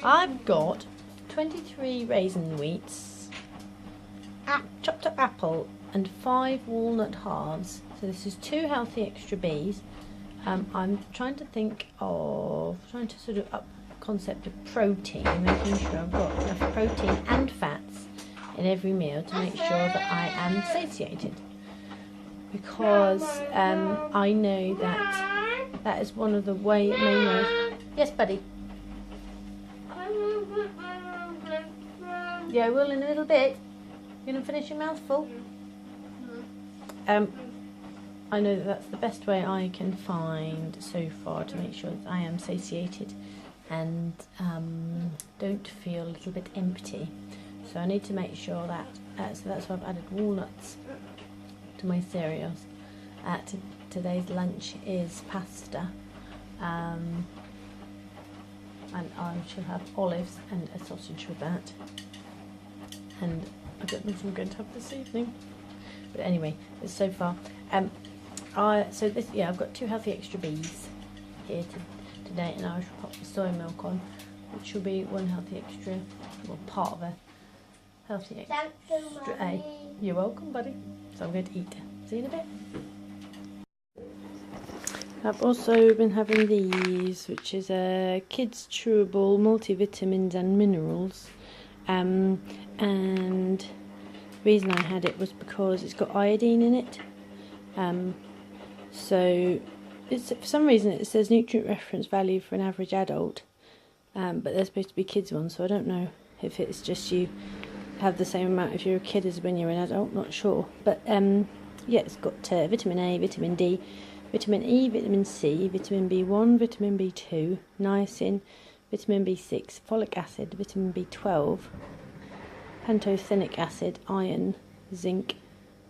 I've got 23 raisin wheats, chopped up apple and 5 walnut halves. So this is 2 healthy extra Bs. I'm trying to sort of up the concept of protein, making sure I've got enough protein and fats in every meal to make sure that I am satiated. Because I know that is one of the main ways. Yes, buddy. Yeah, I will in a little bit. You gonna finish your mouthful? I know that's the best way I can find so far to make sure that I am satiated and don't feel a little bit empty. So I need to make sure that, so that's why I've added walnuts to my cereals. Today's lunch is pasta, and I shall have olives and a sausage with that. And I don't know if I'm going to have this evening. But anyway, it's so far. I've got 2 healthy extra Bs here today, and I shall pop the soy milk on, which will be 1 healthy extra, well, part of a healthy extra A. You're welcome, buddy. So I'm going to eat. See you in a bit. I've also been having these, which is a Kids Chewable Multivitamins and Minerals. And the reason I had it was because it's got iodine in it. So for some reason it says nutrient reference value for an average adult, but they're supposed to be kids ones, so I don't know if it's just you have the same amount if you're a kid as when you're an adult, not sure. But yeah, it's got vitamin A, vitamin D, vitamin E, vitamin C, vitamin B1, vitamin B2, niacin, vitamin B6, folic acid, vitamin B12, pantothenic acid, iron, zinc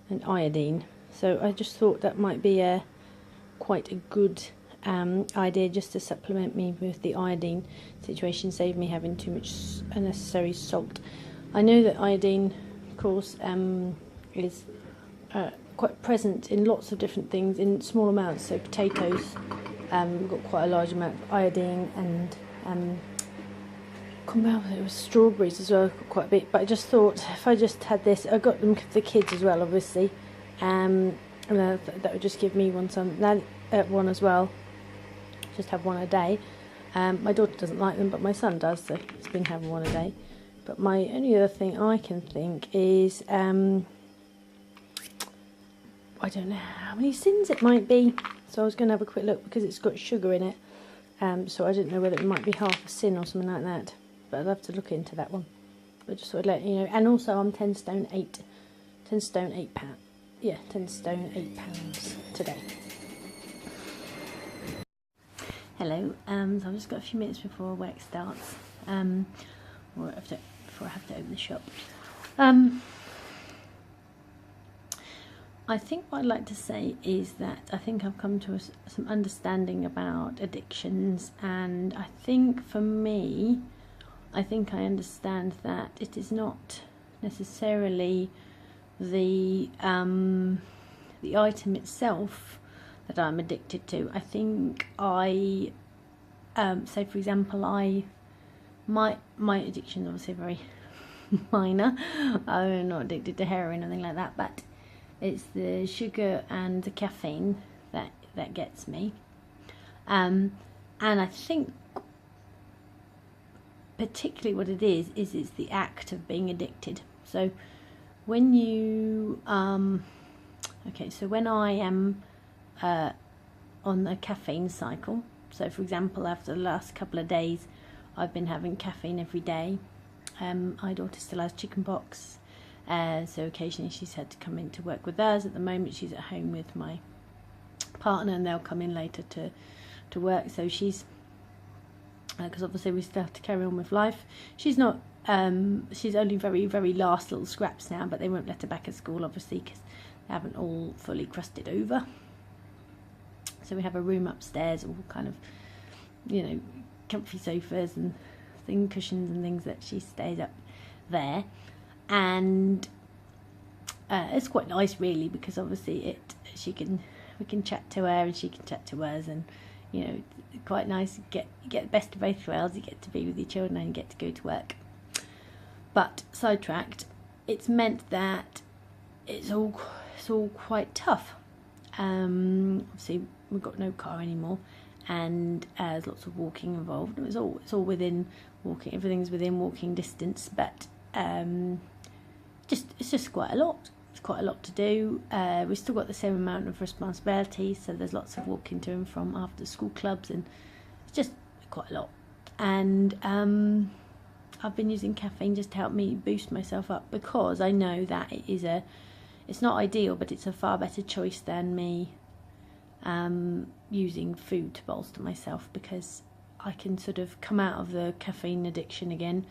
and iodine. So I just thought that might be quite a good idea just to supplement me with the iodine situation, save me having too much unnecessary salt. I know that iodine, of course, is quite present in lots of different things in small amounts. So potatoes, we've got quite a large amount of iodine, and it was strawberries as well, quite a bit. But I just thought if I just had this, I got them for the kids as well, obviously. And that would just give me one as well. Just have 1 a day. My daughter doesn't like them, but my son does, so he's been having 1 a day. But my only other thing I can think is I don't know how many sins it might be. So I was going to have a quick look because it's got sugar in it. So I didn't know whether it might be half a sin or something like that. But I'd have to look into that one. I just thought I'd let you know. And also I'm 10 stone 8 pounds. Yeah, 10 stone 8 pounds today. Hello. So I've just got a few minutes before work starts. Before I have to open the shop. I think what I'd like to say is that I think I've come to some understanding about addictions, and I think for me, I understand that it is not necessarily the item itself that I'm addicted to. I think say for example, my addiction is obviously very minor. I'm not addicted to heroin or anything like that, but it's the sugar and the caffeine that gets me. And I think particularly what it is it's the act of being addicted. So when you so when I am on the caffeine cycle, so for example after the last couple of days I've been having caffeine every day. My daughter still has chickenpox, so occasionally she's had to come in to work with us. At the moment she's at home with my partner, and they'll come in later to work. So she's because obviously we still have to carry on with life. She's not she's only very, very last little scraps now, but they won't let her back at school obviously because they haven't all fully crusted over. So we have a room upstairs, all kind of, comfy sofas and cushions and things that she stays up there. And it's quite nice really, because obviously we can chat to her and she can chat to us, and you know, quite nice. You get the best of both worlds. You get to be with your children and you get to go to work. But sidetracked, it's meant that it's all quite tough. Obviously, we've got no car anymore, and there's lots of walking involved. It's all within walking. Everything's within walking distance, but it's just quite a lot. It's quite a lot to do. We've still got the same amount of responsibility, so there's lots of walking to and from after school clubs, and it's just quite a lot. And I've been using caffeine just to help me boost myself up, because I know that it's not ideal, but it's a far better choice than me using food to bolster myself, because I can sort of come out of the caffeine addiction again,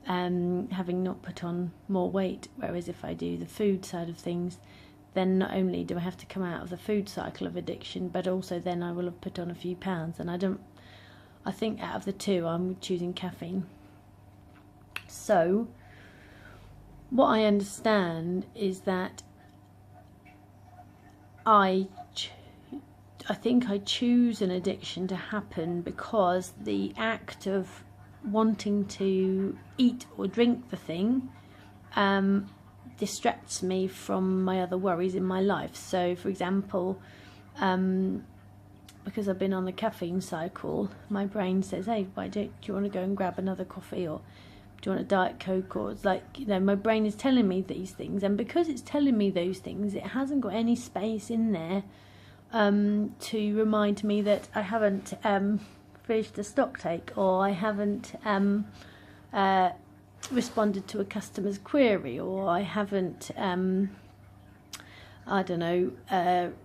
having not put on more weight. Whereas if I do the food side of things, then not only do I have to come out of the food cycle of addiction, but also then I will have put on a few pounds. And I think out of the two, I'm choosing caffeine. So what I understand is that I think I choose an addiction to happen because the act of wanting to eat or drink the thing distracts me from my other worries in my life. So, for example, because I've been on the caffeine cycle, my brain says, hey, do you want to go and grab another coffee, or do you want a Diet Coke? Or it's like, you know, my brain is telling me these things, and because it's telling me those things, it hasn't got any space in there to remind me that I haven't finished a stock take, or I haven't responded to a customer's query, or I haven't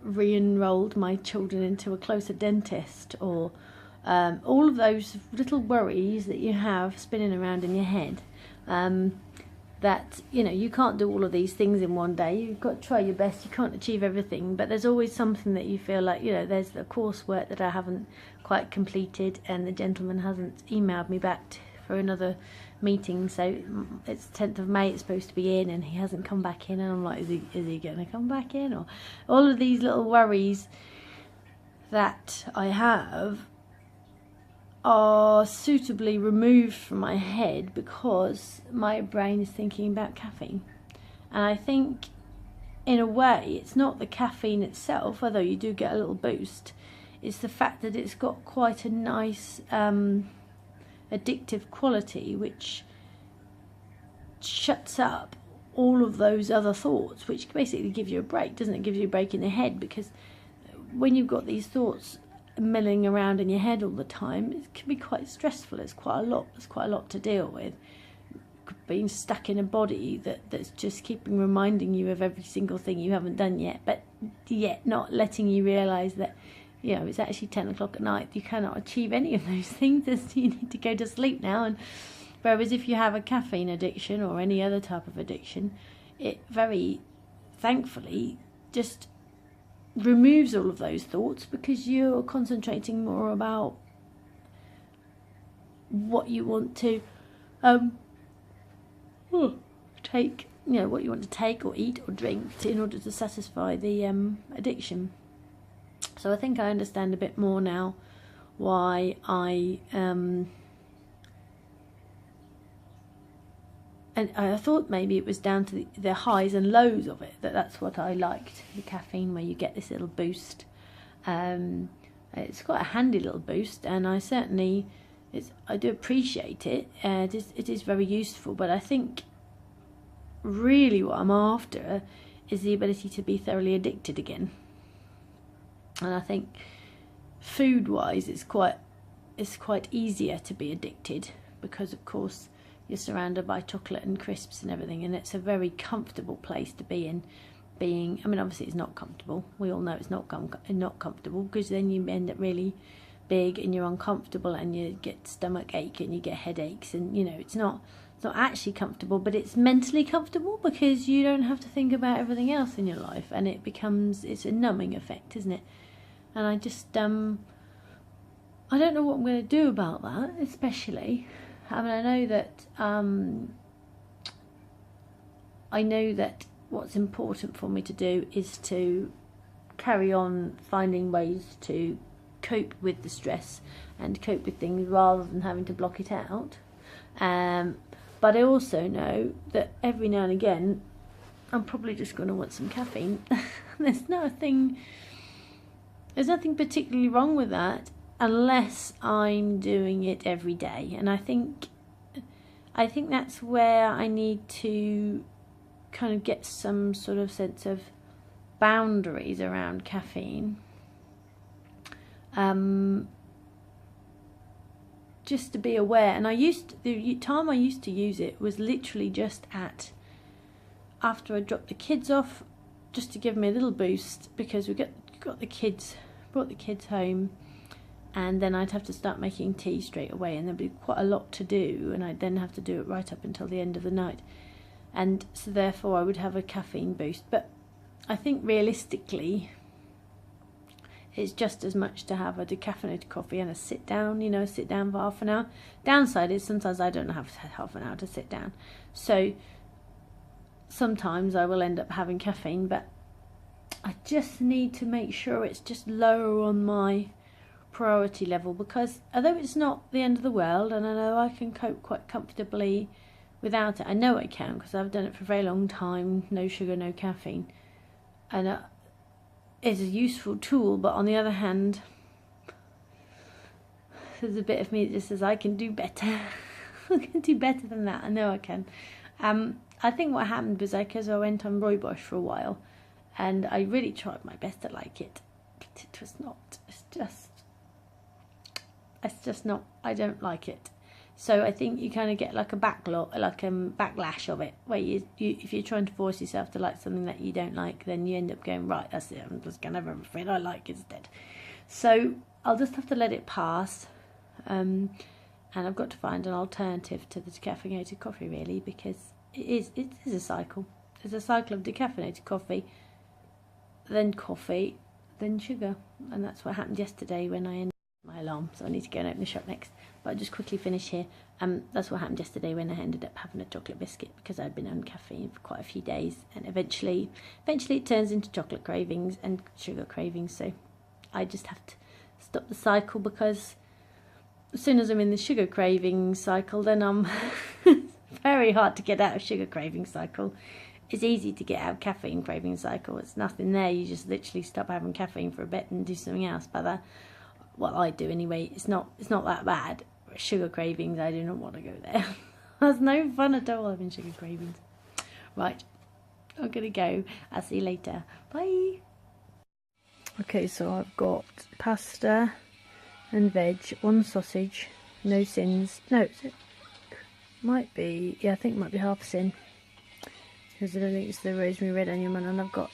re-enrolled my children into a closer dentist, or all of those little worries that you have spinning around in your head, that, you know, you can't do all of these things in one day. You've got to try your best. You can't achieve everything, but there's always something that you feel like, you know, there's the coursework that I haven't quite completed, and the gentleman hasn't emailed me back for another meeting, so it's 10th of May, it's supposed to be in, and he hasn't come back in, and I'm like, is he going to come back in? Or all of these little worries that I have are suitably removed from my head because my brain is thinking about caffeine. And I think, in a way, it's not the caffeine itself, although you do get a little boost. It's the fact that it's got quite a nice addictive quality, which shuts up all of those other thoughts, which basically give you a break, doesn't it? Give you a break in the head, because when you've got these thoughts milling around in your head all the time, it can be quite stressful. It's quite a lot. There's quite a lot to deal with. Being stuck in a body that's just keeping reminding you of every single thing you haven't done yet, but yet not letting you realise that, you know, it's actually 10 o'clock at night. You cannot achieve any of those things. You need to go to sleep now. And whereas if you have a caffeine addiction or any other type of addiction, it very thankfully just removes all of those thoughts, because you're concentrating more about what you want to take, you know, what you want to take or eat or drink in order to satisfy the addiction. So I think I understand a bit more now why and I thought maybe it was down to the highs and lows of it, that's what I liked, the caffeine, where you get this little boost. It's quite a handy little boost, and I do appreciate it. It is very useful, but I think really what I'm after is the ability to be thoroughly addicted again. And I think food-wise, it's quite easier to be addicted, because of course you're surrounded by chocolate and crisps and everything, and it's a very comfortable place to be in. I mean, obviously it's not comfortable. We all know it's not comfortable, because then you end up really big and you're uncomfortable and you get stomach ache and you get headaches, and you know, it's not actually comfortable, but it's mentally comfortable because you don't have to think about everything else in your life, and it's a numbing effect, isn't it? And I just I don't know what I'm going to do about that, especially. I mean, I know that what's important for me to do is to carry on finding ways to cope with the stress and cope with things rather than having to block it out. But I also know that every now and again I'm probably just going to want some caffeine. There's nothing particularly wrong with that unless I'm doing it every day. And I think that's where I need to kind of get some sort of sense of boundaries around caffeine. Just to be aware. And the time I used to use it was literally just after I dropped the kids off, just to give me a little boost, because we brought the kids home, and then I'd have to start making tea straight away, and there'd be quite a lot to do, and I'd then have to do it right up until the end of the night, and so therefore I would have a caffeine boost. But I think realistically it's just as much to have a decaffeinated coffee and a sit down for half an hour. Downside is sometimes I don't have half an hour to sit down, so sometimes I will end up having caffeine, but I just need to make sure it's just lower on my priority level, because although it's not the end of the world and I know I can cope quite comfortably without it, I know I can because I've done it for a very long time, no sugar, no caffeine, and it's a useful tool. But on the other hand, there's a bit of me that just says I can do better. I can do better than that. I know I can. I think what happened was because I went on rooibos for a while, and I really tried my best to like it, but it was not. It's just not. I don't like it. So I think you kind of get like a backlash of it, where you if you're trying to force yourself to like something that you don't like, then you end up going, right, that's it, I'm just gonna have everything I like instead. So I'll just have to let it pass, and I've got to find an alternative to the decaffeinated coffee, really, because it is a cycle. There's a cycle of decaffeinated coffee, then sugar, and that's what happened yesterday when I ended my alarm. So I need to go and open the shop next. But I'll just quickly finish here. That's what happened yesterday when I ended up having a chocolate biscuit, because I'd been on caffeine for quite a few days, and eventually it turns into chocolate cravings and sugar cravings. So I just have to stop the cycle, because as soon as I'm in the sugar craving cycle, then I'm very hard to get out of sugar craving cycle. It's easy to get out of caffeine craving cycle. It's nothing there. You just literally stop having caffeine for a bit and do something else. But what I do anyway, it's not that bad. Sugar cravings, I do not want to go there. That's no fun at all having sugar cravings. Right, I'm gonna go. I'll see you later. Bye. Okay, so I've got pasta and veg, one sausage, no sins. No, it might be. Yeah, I think it might be half a sin, because I don't think it's the rosemary red onion one. And I've got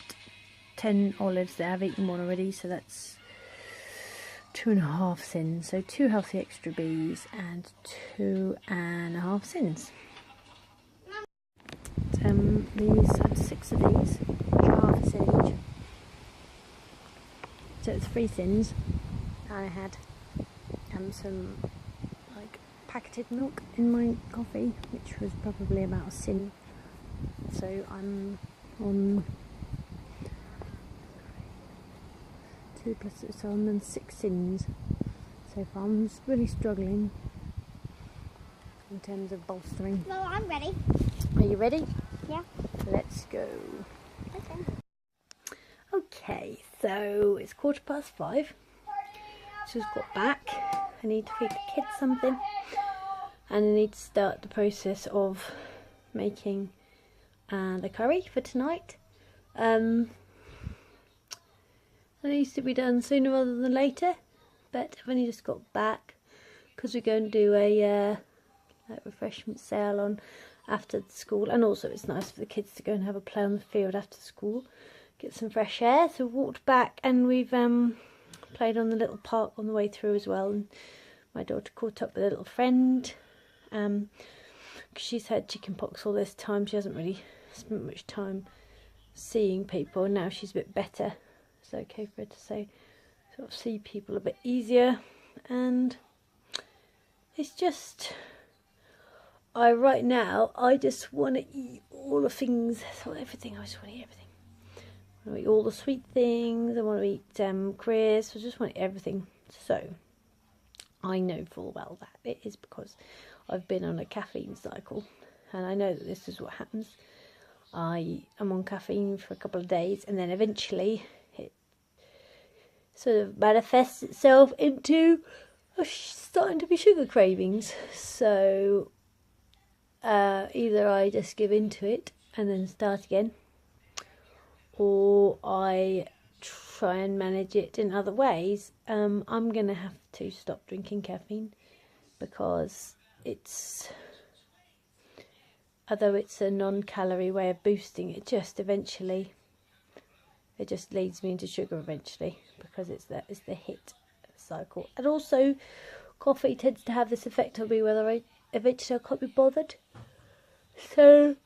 10 olives that I've eaten one already, so that's 2.5 sins. So 2 healthy extra Bs and 2.5 sins. These had 6 of these, which are half a sin each. So it's 3 sins. I had some like packeted milk in my coffee, which was probably about a sin. So I'm on 2 plus, so I'm on 6 sins so far. I'm really struggling in terms of bolstering. No, I'm ready. Are you ready? Yeah. Let's go. Okay. Okay, so it's 5:15. Just got back. I need to feed the kids something, and I need to start the process of making the curry for tonight. It needs to be done sooner rather than later, but I've only just got back because we're going to do a refreshment sale on after school, and also it's nice for the kids to go and have a play on the field after school, get some fresh air. So we walked back, and we've played on the little park on the way through as well, and my daughter caught up with a little friend, because she's had chicken pox all this time. She hasn't really spent much time seeing people, and now she's a bit better. It's okay for her to sort of see people a bit easier, and it's just, right now I just want to eat all the things, everything. I just want to eat everything. I want to eat all the sweet things. I want to eat crisps. I just want to eat everything. So I know full well that it is because I've been on a caffeine cycle, and I know that this is what happens. I am on caffeine for a couple of days, and then eventually it sort of manifests itself into starting to be sugar cravings. So either I just give into it and then start again, or I try and manage it in other ways. I'm going to have to stop drinking caffeine because although it's a non-calorie way of boosting, it just leads me into sugar eventually, because it's the hit cycle. And also coffee tends to have this effect on me whether eventually I can't be bothered. So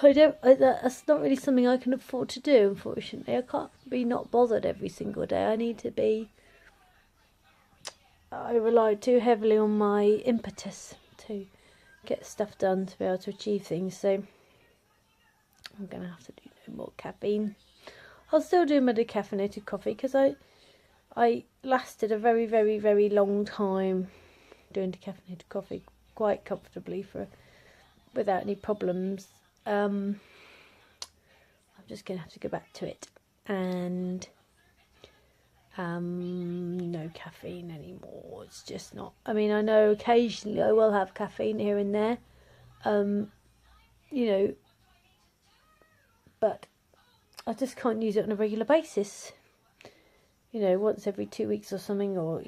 that's not really something I can afford to do, unfortunately. I can't be not bothered every single day. I rely too heavily on my impetus to get stuff done, to be able to achieve things. So I'm going to have to do no more caffeine. I'll still do my decaffeinated coffee, because I lasted a very, very, very long time doing decaffeinated coffee quite comfortably without any problems. I'm just going to have to go back to it, and no caffeine anymore. It's just not. I mean, I know occasionally I will have caffeine here and there, but I just can't use it on a regular basis. Once every 2 weeks or something, or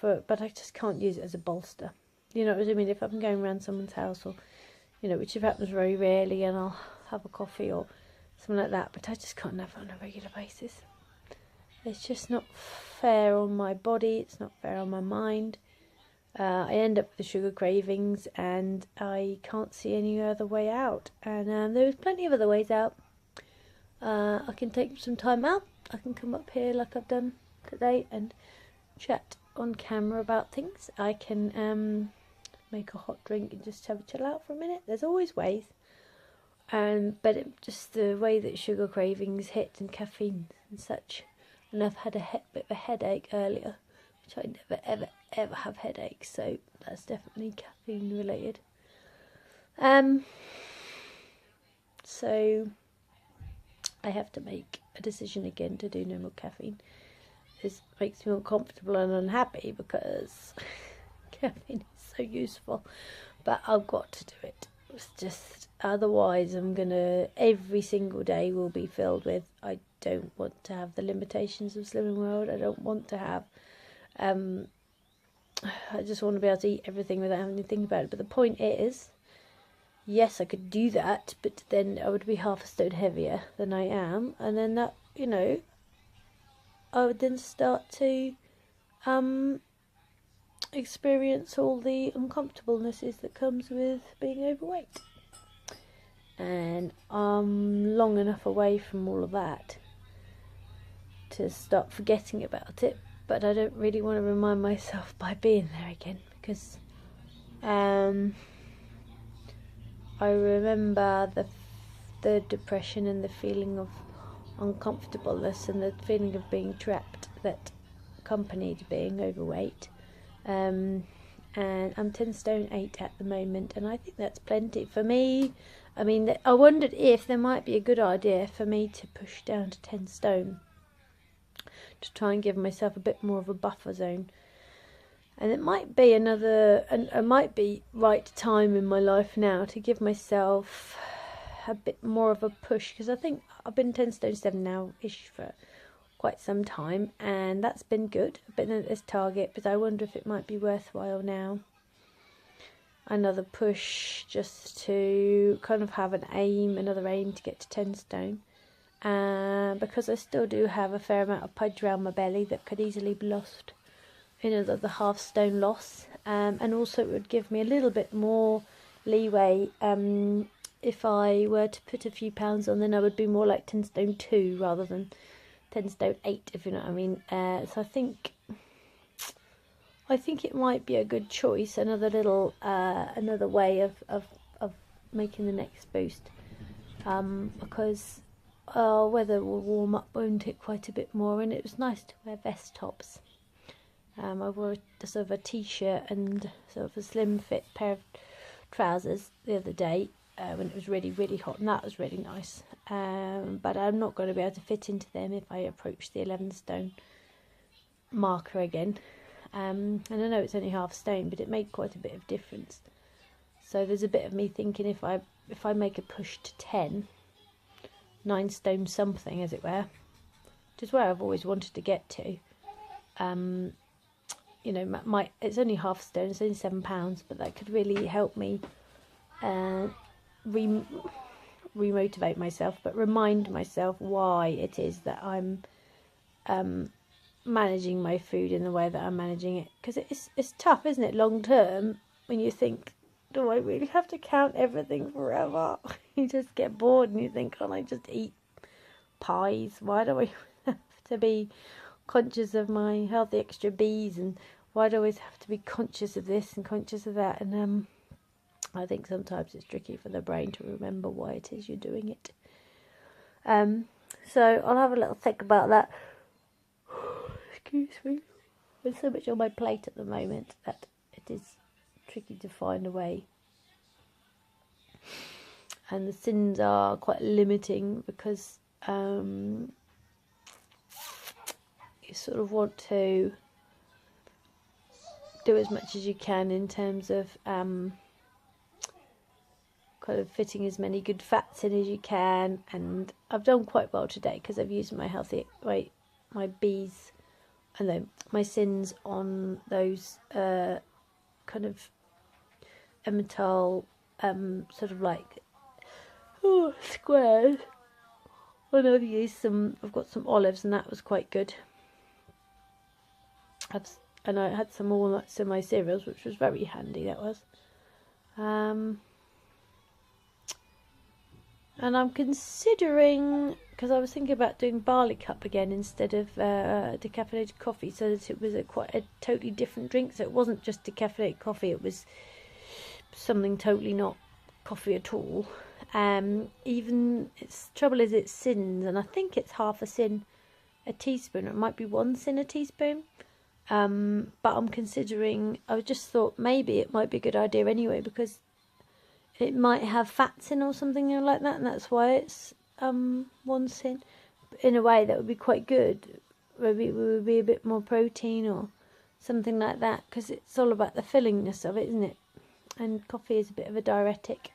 but I just can't use it as a bolster. You know what I mean? If I'm going around someone's house, or which happens very rarely, and I'll have a coffee or something like that, but I just can't have it on a regular basis. It's just not fair on my body. It's not fair on my mind. I end up with the sugar cravings, and I can't see any other way out. And there's plenty of other ways out. I can take some time out. I can come up here like I've done today and chat on camera about things. I can make a hot drink and just have a chill out for a minute. There's always ways. But just the way that sugar cravings hit, and caffeine and such. And I've had a bit of a headache earlier, which I never, ever, ever have headaches. So that's definitely caffeine related. So I have to make a decision again to do no more caffeine. This makes me uncomfortable and unhappy, because caffeine is so useful, but I've got to do it. It's just, otherwise every single day will be filled with, I don't want to have the limitations of Slimming World. I don't want to have, I just want to be able to eat everything without having to think about it. But the point is, yes, I could do that, but then I would be half a stone heavier than I am, and then that, I would then start to experience all the uncomfortablenesses that comes with being overweight. And I'm long enough away from all of that to start forgetting about it, but I don't really want to remind myself by being there again, because I remember the depression and the feeling of uncomfortableness and the feeling of being trapped that accompanied being overweight. And I'm 10 stone 8 at the moment, and I think that's plenty for me. I mean, I wondered if there might be a good idea for me to push down to 10 stone to try and give myself a bit more of a buffer zone. And it might be it might be right time in my life now to give myself a bit more of a push, because I think I've been 10 stone 7 now-ish for quite some time, and that's been good. I've been at this target, but I wonder if it might be worthwhile now. Another push, just to kind of have another aim to get to 10 stone. Because I still do have a fair amount of pudge around my belly that could easily be lost. The half stone loss, and also it would give me a little bit more leeway if I were to put a few pounds on. Then I would be more like 10 stone 2 rather than 10 stone 8, if you know what I mean. So I think it might be a good choice, another way of making the next boost, because weather will warm up, won't it, quite a bit more, and it was nice to wear vest tops. I wore a sort of a t-shirt and sort of a slim fit pair of trousers the other day when it was really, really hot, and that was really nice. But I'm not going to be able to fit into them if I approach the 11 stone marker again. And I know it's only half stone, but it made quite a bit of difference. So there's a bit of me thinking if I make a push to 10, 9 stone something, as it were, which is where I've always wanted to get to. You know, it's only half stone, it's only £7, but that could really help me remotivate myself, but remind myself why it is that I'm managing my food in the way that I'm managing it. Because it's tough, isn't it, long term, when you think, do I really have to count everything forever? You just get bored and you think, can't I just eat pies? Why do I have to be conscious of my healthy extra B's, and why do I always have to be conscious of this and conscious of that? And I think sometimes it's tricky for the brain to remember why it is you're doing it. So I'll have a little think about that. Excuse me. There's so much on my plate at the moment that it is tricky to find a way. And the sins are quite limiting because you sort of want to do as much as you can in terms of kind of fitting as many good fats in as you can. And I've done quite well today because I've used my my B's and then my sins on those kind of Emmental sort of like squares. And I've got some olives, and that was quite good. And I had some walnuts in my cereals, which was very handy, that was. And I'm considering, because I was thinking about doing barley cup again instead of decaffeinated coffee, so that it was quite a totally different drink. So it wasn't just decaffeinated coffee, it was something totally not coffee at all. Even trouble is it's sins, and I think it's half a sin a teaspoon. It might be 1 sin a teaspoon. But I'm considering, I just thought maybe it might be a good idea anyway, because it might have fats in or something like that, and that's why it's 1 sin. But in a way that would be quite good. Maybe it would be a bit more protein or something like that, because it's all about the fillingness of it, isn't it? And coffee is a bit of a diuretic.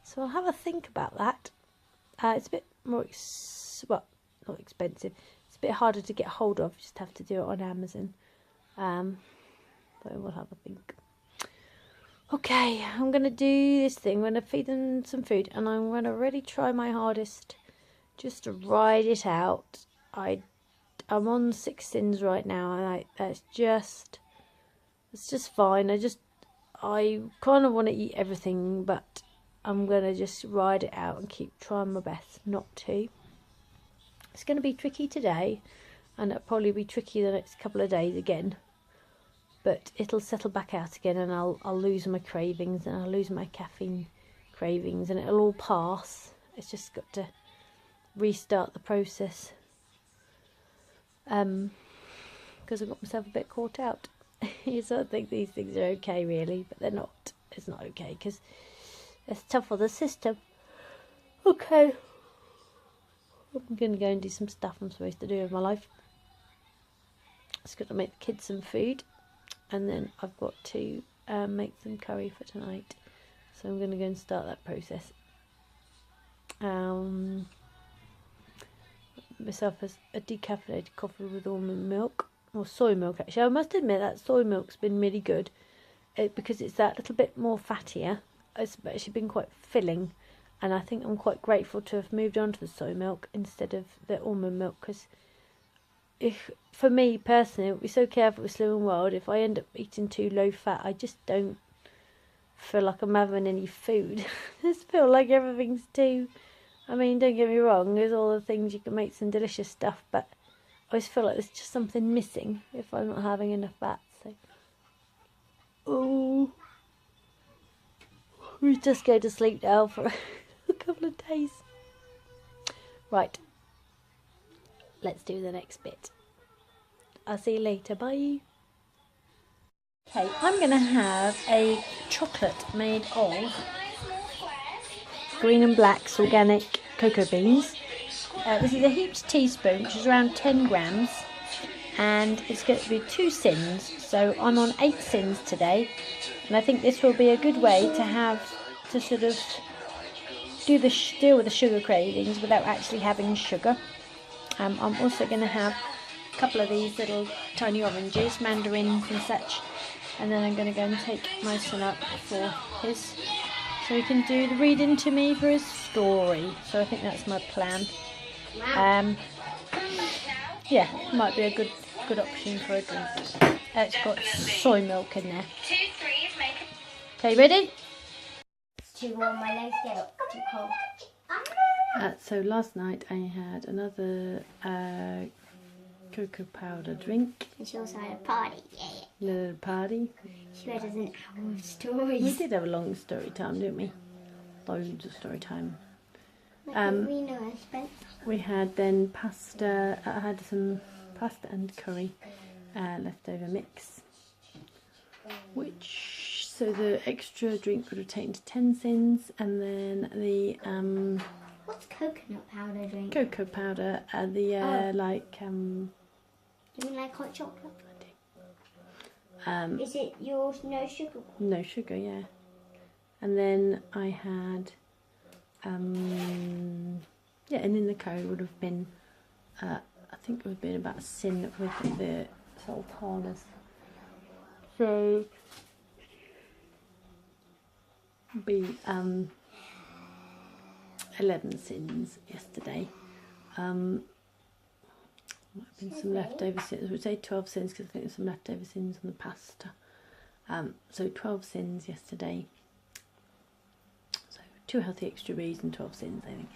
So I'll have a think about that. It's a bit more, not expensive. It's a bit harder to get hold of. You just have to do it on Amazon. But we'll have a think. Okay, I'm going to do this thing. I'm going to feed them some food, and I'm going to really try my hardest just to ride it out. I'm on 6 sins right now, and it's just fine. I kind of want to eat everything, but I'm going to just ride it out and keep trying my best not to. It's going to be tricky today, and it'll probably be tricky the next couple of days again. But it'll settle back out again, and I'll lose my cravings, and I'll lose my caffeine cravings, and it'll all pass. It's just got to restart the process. Because I got myself a bit caught out. You sort of think these things are okay, really, but they're not. It's not okay, because it's tough for the system. Okay. I'm going to go and do some stuff I'm supposed to do with my life. Just got to make the kids some food, and then I've got to make some curry for tonight. So I'm going to go and start that process. Myself a decaffeinated coffee with almond milk, or soy milk actually. I must admit that soy milk's been really good, because it's that little bit more fattier. It's actually been quite filling, and I think I'm quite grateful to have moved on to the soy milk instead of the almond milk, because for me personally, we're so careful with Slimming World. If I end up eating too low fat, I just don't feel like I'm having any food. I just feel like everything's too, I mean, don't get me wrong, there's all the things, you can make some delicious stuff, but I always feel like there's just something missing if I'm not having enough fat. So, we just go to sleep now for a couple of days. Right, let's do the next bit. I'll see you later. Bye. Okay, I'm going to have a chocolate made of green and black's organic cocoa beans. This is a heaped teaspoon, which is around 10 grams, and it's going to be 2 sins. So I'm on 8 sins today, and I think this will be a good way to sort of deal with the sugar cravings without actually having sugar. I'm also going to have a couple of these little tiny oranges, mandarins and such, and then I'm going to go and take my son up so he can do the reading to me for his story. So I think that's my plan. Yeah, might be a good option for a drink. It's got soy milk in there. Okay, ready? Too warm, my legs get too cold. So last night I had another cocoa powder drink. And she also had a party. Yeah. Little party. She read us an hour of stories. We did have a long story time, didn't we? Loads of story time. We know Spencer. We had then pasta. I had some pasta and curry leftover mix. So the extra drink would have taken to 10 sins, and then the What's coconut powder drink? cocoa powder, You mean like hot chocolate? Is it yours no sugar? No sugar, yeah. And then I had and in the curry would have been I think it would have been about a sin with the sultanas. So be 11 sins yesterday. Might have been some leftover sins. I would say 12 sins because I think there's some leftover sins on the pasta. So 12 sins yesterday. So 2 healthy extra bees and 12 sins, I think.